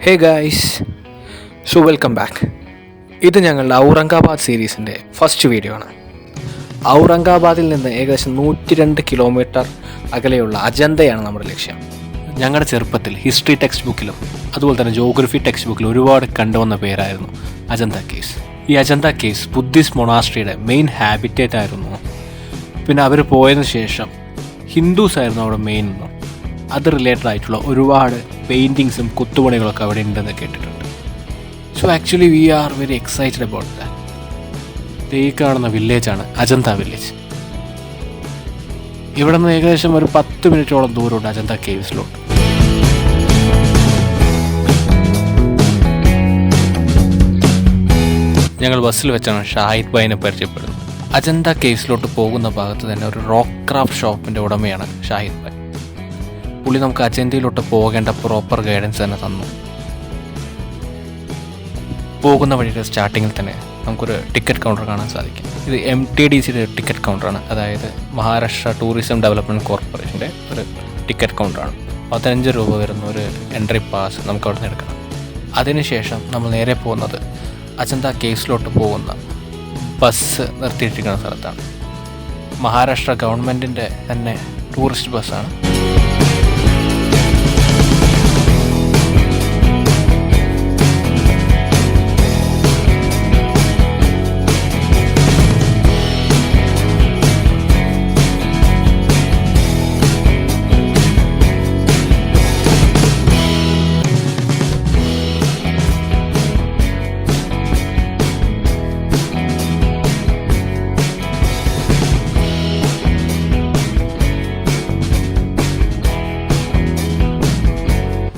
Hey guys, so welcome back. ഇത് ഞങ്ങളുടെ Aurangabad സീരീസിൻ്റെ first video ആണ്. ഔറംഗാബാദിൽ നിന്ന് ഏകദേശം 102 കിലോമീറ്റർ അകലെയുള്ള അജന്തയാണ് നമ്മുടെ ലക്ഷ്യം. ഞങ്ങളുടെ ചെറുപ്പത്തിൽ ഹിസ്റ്ററി ടെക്സ്റ്റ് ബുക്കിലും അതുപോലെ തന്നെ ജോഗ്രഫി ടെക്സ്റ്റ് ബുക്കിലും ഒരുപാട് കണ്ടുവന്ന പേരായിരുന്നു അജന്ത കേവ്സ്. ഈ അജന്ത കേവ്സ് ബുദ്ധിസ്റ്റ് മൊണാസ്ട്രിയുടെ മെയിൻ ഹാബിറ്റേറ്റ് ആയിരുന്നു. പിന്നെ അവർ പോയതിനു ശേഷം ഹിന്ദുസ് ആയിരുന്നു അവിടെ മെയിൻ എന്നും അത് റിലേറ്റഡ് ആയിട്ടുള്ള ഒരുപാട് പെയിൻറ്റിങ്സും കുത്തുപണികളൊക്കെ അവിടെ ഉണ്ടെന്ന് കേട്ടിട്ടുണ്ട്. So actually we are very excited about that. ഈ കാണുന്ന വില്ലേജാണ് അജന്ത വില്ലേജ്. ഇവിടെ നിന്ന് ഏകദേശം ഒരു 10 മിനിറ്റോളം ദൂരമുണ്ട് അജന്ത കേവ്സിലോട്ട്. ഞങ്ങൾ ബസ്സിൽ വെച്ചാണ് ഷാഹിദ് ഭായിനെ പരിചയപ്പെടുന്നത്. അജന്ത കേവ്സിലോട്ട് പോകുന്ന ഭാഗത്ത് തന്നെ ഒരു റോക്ക് ക്രാഫ്റ്റ് ഷോപ്പിൻ്റെ ഉടമയാണ് ഷാഹിദ് ഭായ്. പുള്ളി നമുക്ക് അജന്തയിലോട്ട് പോകേണ്ട പ്രോപ്പർ ഗൈഡൻസ് തന്നെ തന്നു. പോകുന്ന വഴിയുടെ സ്റ്റാർട്ടിങ്ങിൽ തന്നെ നമുക്കൊരു ടിക്കറ്റ് കൗണ്ടർ കാണാൻ സാധിക്കും. ഇത് MTDCയുടെ ടിക്കറ്റ് കൗണ്ടറാണ്, അതായത് മഹാരാഷ്ട്ര ടൂറിസം ഡെവലപ്മെൻറ്റ് കോർപ്പറേഷൻ്റെ ഒരു ടിക്കറ്റ് കൗണ്ടറാണ്. 15 രൂപ വരുന്ന ഒരു എൻട്രി പാസ് നമുക്ക് അവിടെ നിന്ന് എടുക്കണം. അതിനുശേഷം നമ്മൾ നേരെ പോകുന്നത് അജന്ത കേവ്സിലോട്ട് പോകുന്ന ബസ് നിർത്തിയിട്ടിരിക്കുന്ന സ്ഥലത്താണ്. മഹാരാഷ്ട്ര ഗവൺമെൻറ്റിൻ്റെ തന്നെ ടൂറിസ്റ്റ് ബസ്സാണ്.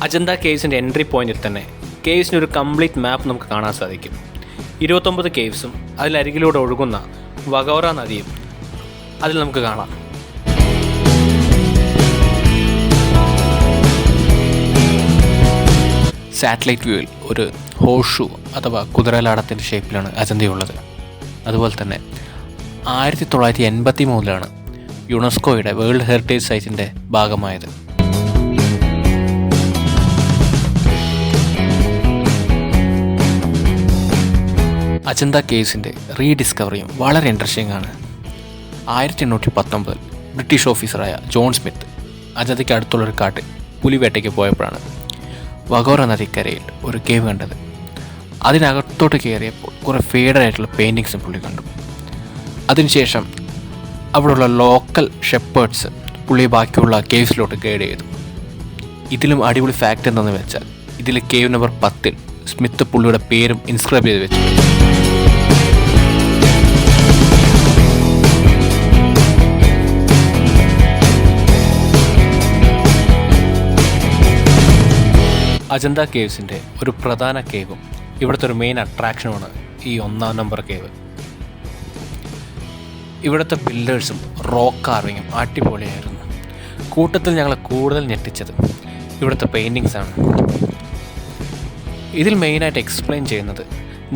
അജന്ത കേവ്സിൻ്റെ എൻട്രി പോയിന്റിൽ തന്നെ കേവ്സിൻ്റെ ഒരു കംപ്ലീറ്റ് മാപ്പ് നമുക്ക് കാണാൻ സാധിക്കും. 29 കേവ്സും അതിലരികിലൂടെ ഒഴുകുന്ന വഗോറ നദിയും അതിൽ നമുക്ക് കാണാം. സാറ്റലൈറ്റ് വ്യൂവിൽ ഒരു ഹോഷു അഥവാ കുതിരലാടത്തിൻ്റെ ഷേപ്പിലാണ് അജന്തയുള്ളത്. അതുപോലെ തന്നെ 1983 യുനെസ്കോയുടെ വേൾഡ് ഹെറിറ്റേജ് സൈറ്റിൻ്റെ ഭാഗമായത്. അജന്ത കേവ്സിൻ്റെ റീഡിസ്കവറിയും വളരെ ഇൻട്രസ്റ്റിംഗ് ആണ്. 1819 ബ്രിട്ടീഷ് ഓഫീസറായ ജോൺ സ്മിത്ത് അജന്തയ്ക്ക് അടുത്തുള്ളൊരു കാട്ടിൽ പുലിവേട്ടയ്ക്ക് പോയപ്പോഴാണ് വഗോറ നദിക്കരയിൽ ഒരു കേവ് കണ്ടത്. അതിനകത്തോട്ട് കയറിയപ്പോൾ കുറേ ഫേഡായിട്ടുള്ള പെയിൻറ്റിങ്സും പുള്ളി കണ്ടു. അതിനുശേഷം അവിടെയുള്ള ലോക്കൽ ഷെപ്പേർഡ്സ് പുള്ളി ബാക്കിയുള്ള കേവ്സിലോട്ട് ഗൈഡ് ചെയ്തു. ഇതിലും അടിപൊളി ഫാക്റ്റ് എന്താണെന്ന് വെച്ചാൽ ഇതിൽ കേവ് നമ്പർ 10 സ്മിത്ത് പുള്ളിയുടെ പേരും ഇൻസ്ക്രൈബ് ചെയ്ത് വെച്ചു. അജന്ത കേവ്സിൻ്റെ ഒരു പ്രധാന കേവും ഇവിടുത്തെ ഒരു മെയിൻ അട്രാക്ഷനുമാണ് ഈ 1-ാം നമ്പർ കേവ്. ഇവിടുത്തെ പില്ലേഴ്സും റോക്ക് കാർവിങ്ങും അടിപൊളിയായിരുന്നു. കൂട്ടത്തിൽ ഞങ്ങളെ കൂടുതൽ ഞെട്ടിച്ചത് ഇവിടുത്തെ പെയിൻറ്റിങ്സാണ്. ഇതിൽ മെയിനായിട്ട് എക്സ്പ്ലെയിൻ ചെയ്യുന്നത്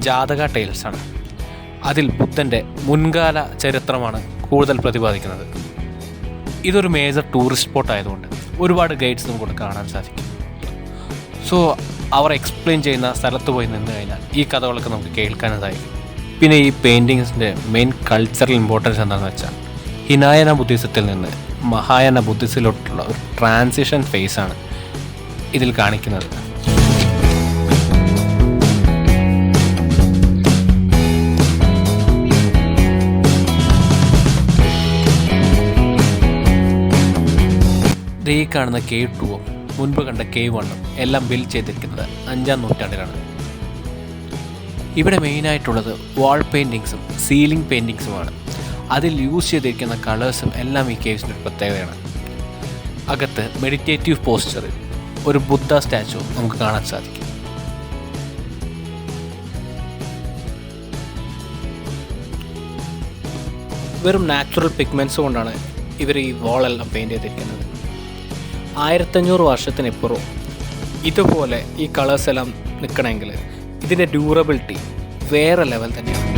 ജാതക ടൈൽസാണ്. അതിൽ ബുദ്ധൻ്റെ മുൻകാല ചരിത്രമാണ് കൂടുതൽ പ്രതിപാദിക്കുന്നത്. ഇതൊരു മേജർ ടൂറിസ്റ്റ് സ്പോട്ട് ആയതുകൊണ്ട് ഒരുപാട് ഗൈഡ്സ് നമുക്ക് കാണാൻ സാധിക്കും. സോ അവർ എക്സ്പ്ലെയിൻ ചെയ്യുന്ന സ്ഥലത്ത് പോയി നിന്ന് കഴിഞ്ഞാൽ ഈ കഥകളൊക്കെ നമുക്ക് കേൾക്കാനും സാധിക്കും. പിന്നെ ഈ പെയിൻറ്റിങ്സിൻ്റെ മെയിൻ കൾച്ചറൽ ഇമ്പോർട്ടൻസ് എന്താണെന്ന് വെച്ചാൽ ഹിനായന ബുദ്ധിസത്തിൽ നിന്ന് മഹായാന ബുദ്ധിസത്തിലോട്ടുള്ള ഒരു ട്രാൻസിഷൻ ഫേസാണ് ഇതിൽ കാണിക്കുന്നത്. ഈ കാണുന്ന കേവ് 2 മുൻപ് കണ്ട കേവ് 1 എല്ലാം ബിൽഡ് ചെയ്തിരിക്കുന്നത് 5-ാം നൂറ്റാണ്ടിലാണ്. ഇവിടെ മെയിനായിട്ടുള്ളത് വാൾ പെയിൻറ്റിങ്സും സീലിംഗ് പെയിൻറ്റിങ്സുമാണ്. അതിൽ യൂസ് ചെയ്തിരിക്കുന്ന കളേഴ്സും എല്ലാം ഈ കേവ്സിൻ്റെ ഒരു പ്രത്യേകതയാണ്. അകത്ത് മെഡിറ്റേറ്റീവ് പോസ്ചറിൽ ഒരു ബുദ്ധ സ്റ്റാച്ചു നമുക്ക് കാണാൻ സാധിക്കും. വെറും നാച്ചുറൽ പിഗ്മെൻറ്റ്സ് കൊണ്ടാണ് ഇവർ ഈ വാളെല്ലാം പെയിൻറ്റ് ചെയ്തിരിക്കുന്നത്. 1500 വർഷത്തിനിപ്പുറം ഇതുപോലെ ഈ കളേഴ്സ് എല്ലാം നിൽക്കണമെങ്കിൽ ഇതിൻ്റെ ഡ്യൂറബിലിറ്റി വേറെ ലെവൽ തന്നെയാണ്.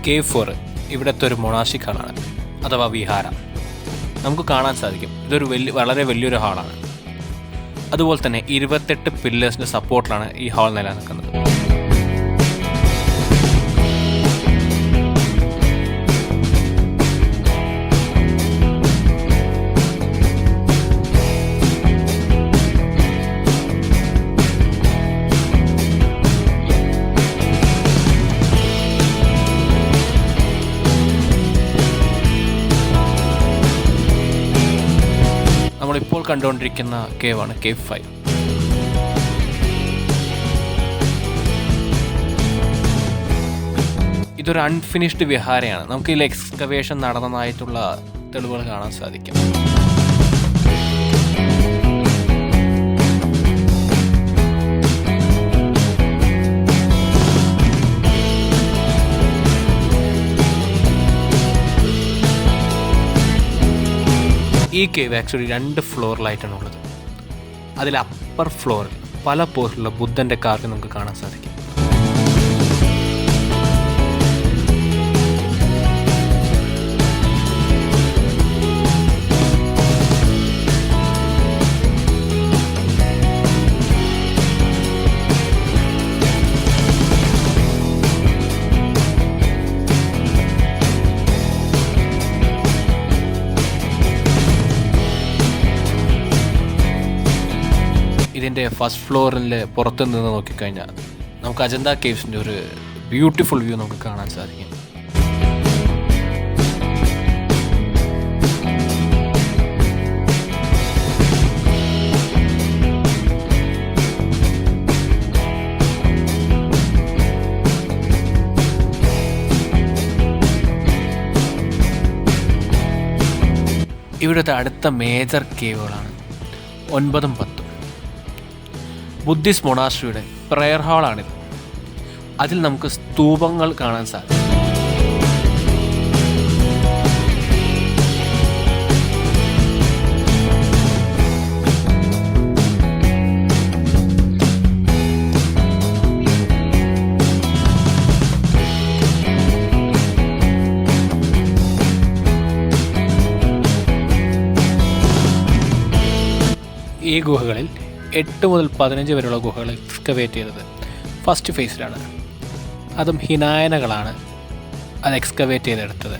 കേവ് 4 ഇവിടുത്തെ ഒരു മൊണാസ്റ്റിക് ഹാളാണ് അഥവാ വിഹാര. നമുക്ക് കാണാൻ സാധിക്കും. ഇതൊരു വളരെ വലിയൊരു ഹാളാണ്. അതുപോലെ തന്നെ 28 പില്ലേഴ്സിൻ്റെ സപ്പോർട്ടിലാണ് ഈ ഹാൾ നിലനിൽക്കുന്നത്. നമ്മളിപ്പോൾ കണ്ടുകൊണ്ടിരിക്കുന്ന കേവാണ് കേവ് 5. ഇതൊരു അൺഫിനിഷ്ഡ് വിഹാരയാണ്. നമുക്ക് ഇതിൽ എക്സ്കവേഷൻ നടന്നതായിട്ടുള്ള തെളിവുകൾ കാണാൻ സാധിക്കും. ഈ കേവ് ആക്ച്വലി 2 ഫ്ലോറിലായിട്ടാണ് ഉള്ളത്. അതിൽ അപ്പർ ഫ്ലോറിൽ പല പോസ്റ്റിലുള്ള ബുദ്ധൻ്റെ കാർഡ് നമുക്ക് കാണാൻ സാധിക്കും. ഇതിൻ്റെ ഫസ്റ്റ് ഫ്ലോറിൽ പുറത്ത് നിന്ന് നോക്കിക്കഴിഞ്ഞാൽ നമുക്ക് അജന്ത കേവ്സിൻ്റെ ഒരു ബ്യൂട്ടിഫുൾ വ്യൂ നമുക്ക് കാണാൻ സാധിക്കും. ഇവിടുത്തെ അടുത്ത മേജർ കേവുകളാണ് 9ഉം 10ഉം. ബുദ്ധിസ്റ്റ് മൊണാസ്ട്രിയുടെ പ്രയർ ഹാളാണിത്. അതിൽ നമുക്ക് സ്തൂപങ്ങൾ കാണാൻ സാധിക്കും. ഈ ഗുഹകളിൽ 8 മുതൽ 15 വരെയുള്ള ഗുഹകൾ എക്സ്കവേറ്റ് ചെയ്തത് ഫസ്റ്റ് ഫേസിലാണ്. അതും ഹിനായനകളാണ് അത് എക്സ്കവേറ്റ് ചെയ്തെടുത്തത്.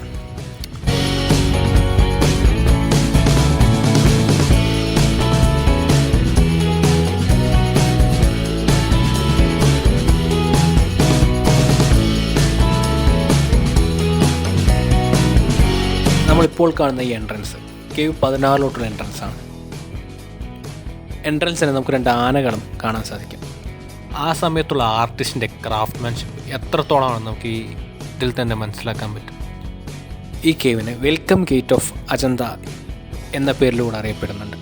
നമ്മളിപ്പോൾ കാണുന്ന ഈ എൻട്രൻസ് കേവ് 16ലോട്ടുള്ള എൻട്രൻസ് ആണ്. എൻട്രൻസിന് നമുക്ക് 2 ആനകളും കാണാൻ സാധിക്കും. ആ സമയത്തുള്ള ആർട്ടിസ്റ്റിൻ്റെ ക്രാഫ്റ്റ്മാൻഷിപ്പ് എത്രത്തോളമാണെന്ന് നമുക്ക് ഈ ഇതിൽ തന്നെ മനസ്സിലാക്കാൻ പറ്റും. ഈ കേവിന് വെൽക്കം ഗേറ്റ് ഓഫ് അജന്ത എന്ന പേരിലൂടെ അറിയപ്പെടുന്നുണ്ട്.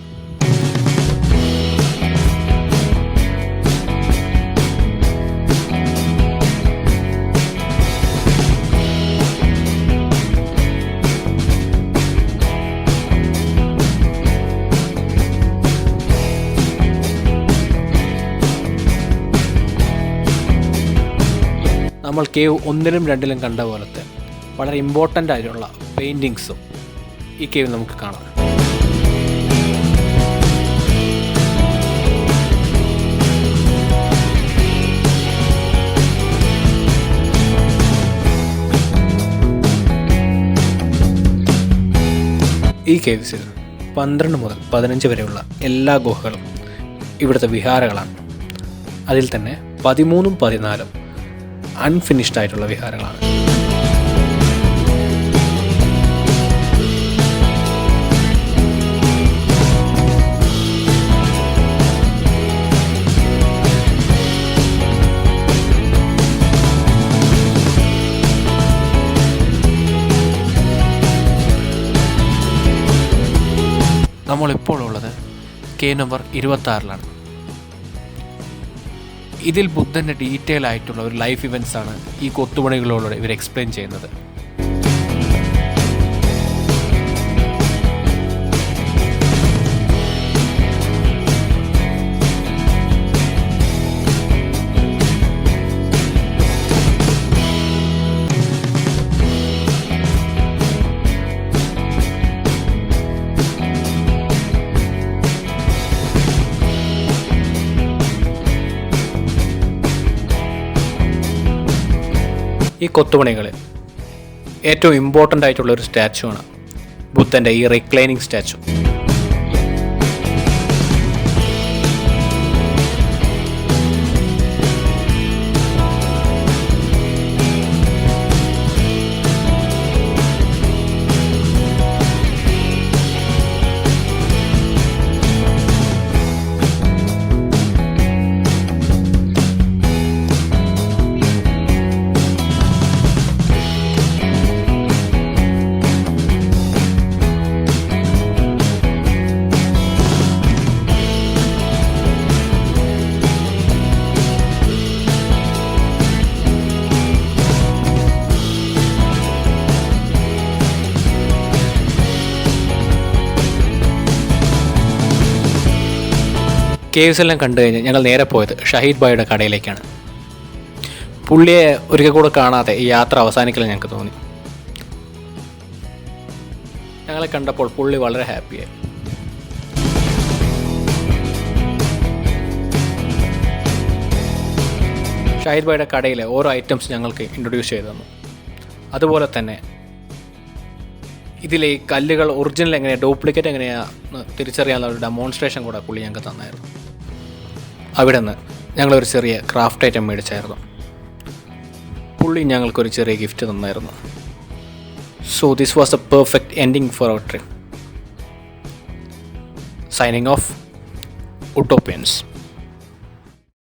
നമ്മൾ കേവ് 1ലും 2ലും കണ്ട പോലത്തെ വളരെ ഇമ്പോർട്ടൻ്റ് ആയിട്ടുള്ള പെയിൻറ്റിങ്സും ഈ കേവിൽ നമുക്ക് കാണാം. ഈ കേവ്സിൽ 12 മുതൽ 15 വരെയുള്ള എല്ലാ ഗുഹകളും ഇവിടുത്തെ വിഹാരങ്ങളാണ്. അതിൽ തന്നെ 13ഉം 14ഉം അൺഫിനിഷ്ഡ് ആയിട്ടുള്ള വിഹാരങ്ങളാണ്. നമ്മളിപ്പോൾ ഉള്ളത് കെ നമ്പർ 26ലാണ്. ഇതിൽ ബുദ്ധൻ്റെ ഡീറ്റെയിൽ ആയിട്ടുള്ള ഒരു ലൈഫ് ഇവൻറ്റ്സ് ആണ് ഈ കൊത്തുപണികളോട് ഇവർ എക്സ്പ്ലെയിൻ ചെയ്യുന്നത്. ഈ കൊത്തുപണികളിൽ ഏറ്റവും ഇമ്പോർട്ടൻ്റ് ആയിട്ടുള്ളൊരു സ്റ്റാച്ചു ആണ് ബുദ്ധൻ്റെ ഈ റിക്ലൈനിങ് സ്റ്റാച്ചു. കേവ്സ് എല്ലാം കണ്ടു കഴിഞ്ഞ് ഞങ്ങൾ നേരെ പോയത് ഷഹീദ് ഭായിയുടെ കടയിലേക്കാണ്. പുള്ളിയെ ഒരിക്കൽ കൂടെ കാണാതെ ഈ യാത്ര അവസാനിക്കില്ല ഞങ്ങൾക്ക് തോന്നി. ഞങ്ങളെ കണ്ടപ്പോൾ പുള്ളി വളരെ ഹാപ്പിയായി. ഷഹീദ് ഭായിയുടെ കടയിലെ ഓരോ ഐറ്റംസ് ഞങ്ങൾക്ക് ഇൻട്രൊഡ്യൂസ് ചെയ്തു തന്നു. അതുപോലെ തന്നെ ഇതിലെ ഈ കല്ലുകൾ ഒറിജിനൽ എങ്ങനെയാണ് ഡ്യൂപ്ലിക്കേറ്റ് എങ്ങനെയാണെന്ന് തിരിച്ചറിയാനുള്ള ഒരു ഡെമോൺസ്ട്രേഷൻ കൂടെ പുള്ളി ഞങ്ങൾക്ക് തന്നായിരുന്നു. അവിടെ നിന്ന് ഞങ്ങളൊരു ചെറിയ ക്രാഫ്റ്റ് ഐറ്റം മേടിച്ചായിരുന്നു. പുള്ളി ഞങ്ങൾക്കൊരു ചെറിയ ഗിഫ്റ്റ് തന്നായിരുന്നു. So this was a perfect ending for our trip. Signing off, ഉട്ടോപ്പിയൻസ്.